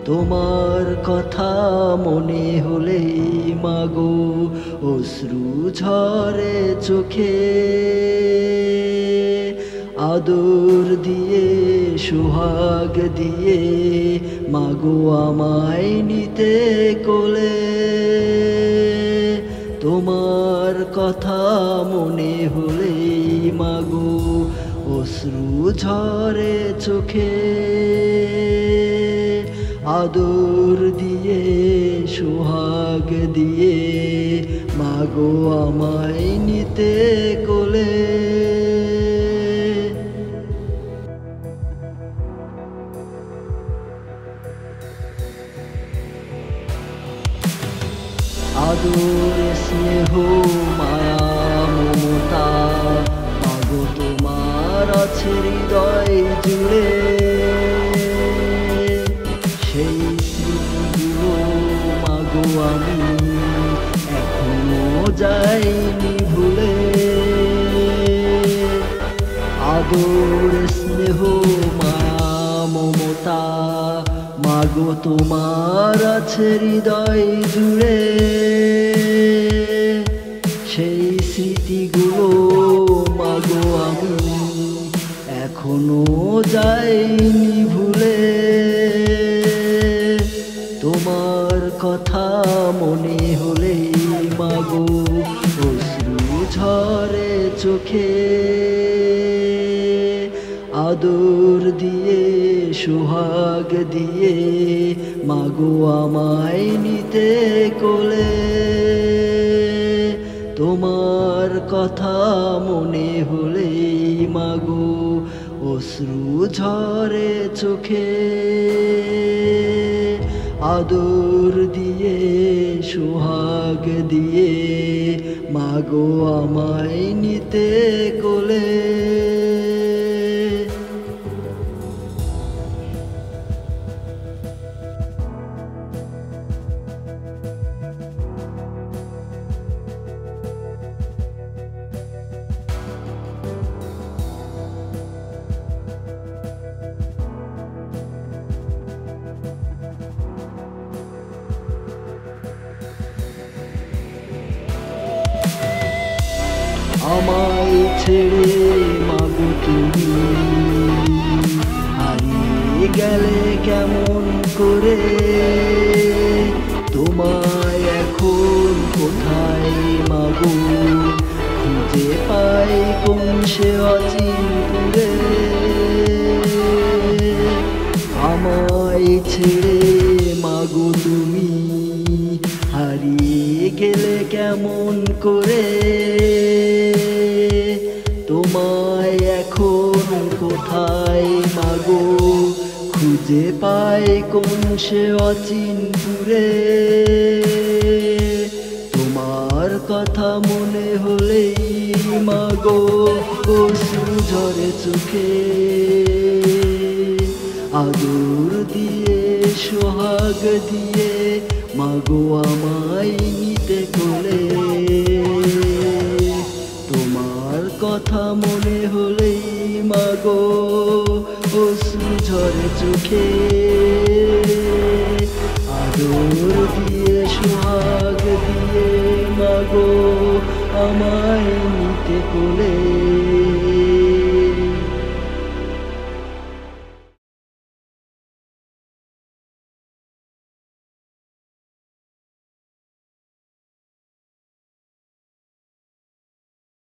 তোমার কথা মনে হলেই মাগো অশ্রু ঝরে চোখে। আদর দিয়ে সোহাগ দিয়ে মাগো আমায় নিতে কোলে। তোমার কথা মনে হলেই মাগো অশ্রু ঝরে চোখে। আদর দিয়ে সোহাগ দিয়ে মাগো আমায় নিতে কোলে। আদর স্নেহ মায়া মমতা মাগো তোমার আছে হৃদয় জুড়ে। সেই স্মৃতিগুলো মাগো আমি এখনো যাইনি ভুলে। আদর স্নেহ মায়া মমতা মাগো তোমার আছে হৃদয় জুড়ে। সেই স্মৃতিগুলো মাগো আমি এখনো যাইনি ভুলে। তোমার কথা মনে হলেই মাগো অশ্রু ঝরে চোখে। আদর দিয়ে সোহাগ দিয়ে মাগো আমায় নিতে কোলে। তোমার কথা মনে হলেই মাগো অশ্রু ঝরে চোখে। আদর দিয়ে সোহাগ দিয়ে মাগো আমায় নিতে কোলে। আমায় ছেড়ে মাগো তুমি হারিয়ে গেলে কেমন করে। তোমায় এখন কোথায় মাগো খুঁজে পাই কোন সে অচিন্তুরে। আমায় ছেড়ে মাগো তুমি হারিয়ে গেলে কেমন করে। তোমায় এখন কোথায় মাগো খুঁজে পাই কোন সে অচিনপুরে। তোমার কথা মনে হলেই মাগো অশ্রু ঝরে চোখে। আদর দিয়ে সোহাগ দিয়ে মাগো আমায় নিতে কোলে। তোমার কথা মনে হলেই মাগো অশ্রু ঝরে চোখে।